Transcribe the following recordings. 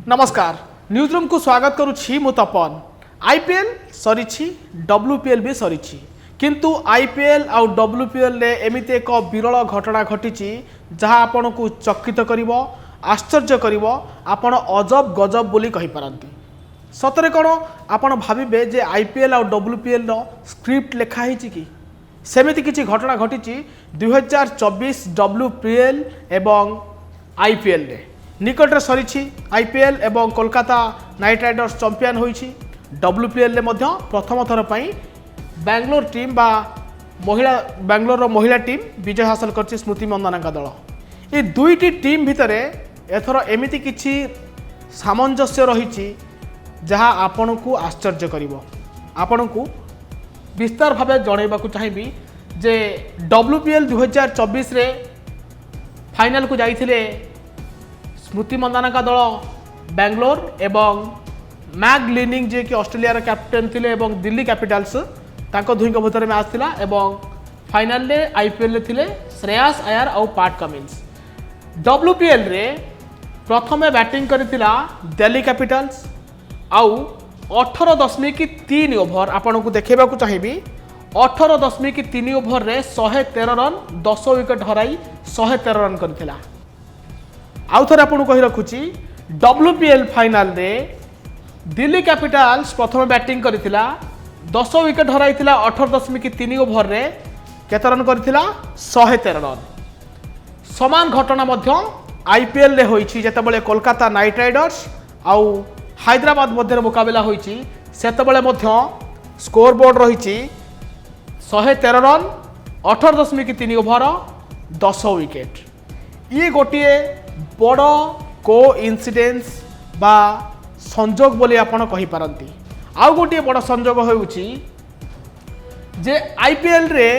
नमस्कार news room को स्वागत करुछि मु तपन। आईपीएल सरी डब्ल्यूपीएल भी सरी किंतु आईपीएल आउ डब्ल्यूपीएल रे एमिति एक विरल घटना घटी जहाँ आपण को चकित करिवो आश्चर्य करिवो आपण अजब गजब बोली कहि पारंती। सतरे कौन आपण भाविबे जे आईपीएल आउ डब्ल्यूपीएल रो स्क्रिप्ट लिखा हिची कि सेमिति किछि घटना घटी 2024 डब्ल्यूपीएल एवं आईपीएल रे निकटरे सरी आईपीएल एवं कोलकाता नाइट राइडर्स चैंपियन होईछि। डब्ल्यूपीएल मध्य प्रथम थर पर बेंगलोर टीम बा महिला बेंगलोर महिला टीम विजय हासिल करछि स्मृति मंदाना दल। ये दुईटी टीम भितर एथर एमिति किछि सामंजस्य रही जहाँ आपण को आश्चर्य करिवो। आपण को विस्तार भाव जनइबा चाहिए जे डब्ल्यूपीएल 2024 रे फाइनल को जाइथिले स्मृति मंदाना दल बेंगलोर एवं मैग लिनिंग जे कि ऑस्ट्रेलिया कैप्टेन थिले एवं दिल्ली कैपिटल्स तांको दुई भितर मैच थिला एवं फाइनल रे आईपीएल थिले श्रेयस अय्यर और पैट कमिंस। डब्ल्यूपीएल रे प्रथमे बैटिंग करथिला दिल्ली कैपिटल्स आउ 18.3 ओभर आपण को देखा चाहिए 18.3 ओभर रे 113 रन 10 विकेट हराई 113 रन करथिला। आउ थे आपको कही रखुची डब्ल्यूपीएल फाइनल रे दिल्ली कैपिटल्स प्रथम बैटिंग करथिला 10 विकेट हराई 18.3 ओभर रे केते रन करथिला 113 रन। समान घटना मध्य आईपीएल रे होईची जेतेबेले कोलकाता नाइट राइडर्स आउ हैदराबाद मध्य मुकाबला होईची सेतेबेले मध्य स्कोर बोर्ड रही 113 रन 18.3 ओभर 10 विकेट। ये गोटे बड़ को इनसीडेंस बा संजोग बोली आपण कहि पारंती। आउ गोटे बड़ संजोग होउची जे आईपीएल रे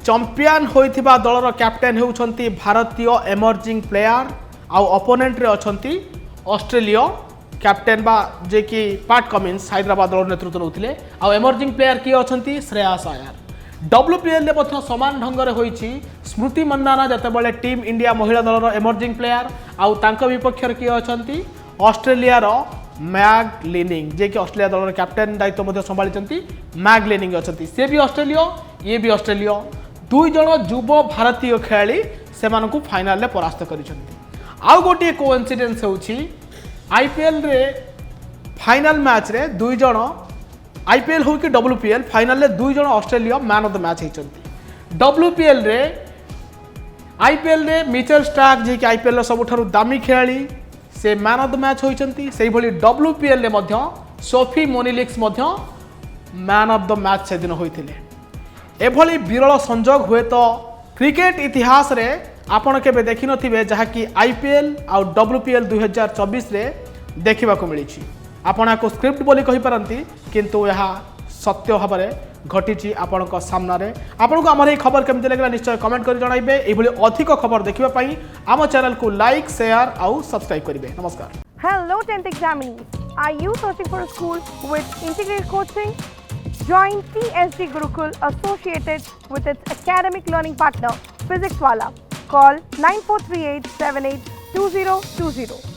चैंपियन होइथिबा दलर कैप्टेन होउछंती भारतीय एमर्जिंग प्लेयर आउ ओपोनेंट रे अछंती ऑस्ट्रेलिया कैप्टेन बा जे कि पैट कमिंस हैदराबाद दल नेतृत्व नउथिले आउ एमर्जिंग प्लेयर की अछंती श्रेयस अय्यर। डब्ल्यूपीएल रे मध्य समान ढंग रे होईची स्मृति मंदाना जतेबेले टीम इंडिया महिला दलर एमर्जिंग प्लेयर आउ तांको विपक्ष किए अछंती ऑस्ट्रेलिया रो मैग लिनिंग जे कि ऑस्ट्रेलिया दलर कैप्टेन दायित्व मध्य संभाळिचंती मैग लिनिंग अछंती से भी ऑस्ट्रेलिया ये भी ऑस्ट्रेलिया दुई जण युव भारतीय खेलाड़ी सेमानकु फाइनल रे परास्त करिसंती। आउ गोटे कोइन्सिडेंस होउची आईपीएल रे फाइनल मैच रे दुई जण आईपीएल हो कि डब्ल्यूपीएल फाइनल रे दुई जण Australia man of the match होइचंती। डब्ल्यूपीएल रे आईपीएल रे मिचेल स्टार्क जे कि आईपीएल रो सबुठारु दामी खेलाड़ी से मैन ऑफ द मैच होइचंती। सेही भली डब्ल्यूपीएल रे मध्य सोफी मोनिलिक्स मध्य मैन ऑफ द मैच से दिन होइथिले। एभली विरल संजोग हुए तो क्रिकेट इतिहास रे आपण केबे देखि नथिबे जहा कि आईपीएल आ डब्ल्यूपीएल 2024 रे देखिबा को मिलिछि। आपण को स्क्रिप्ट बोली कहि पारंती किंतु यह सत्य भाव में घटी आपण सामने। आपको आम ये खबर केमती लगे निश्चय कमेंट कर जणाइबे। एभली अधिक खबर देखिबा पई आम चैनल को लाइक शेयर और सब्सक्राइब करिवे। नमस्कार। Hello 10th examinees. Are you searching for a school with integrated coaching? Join TSG Gurukul associated with its academic learning partner Physics Wala. Call 9438 782020.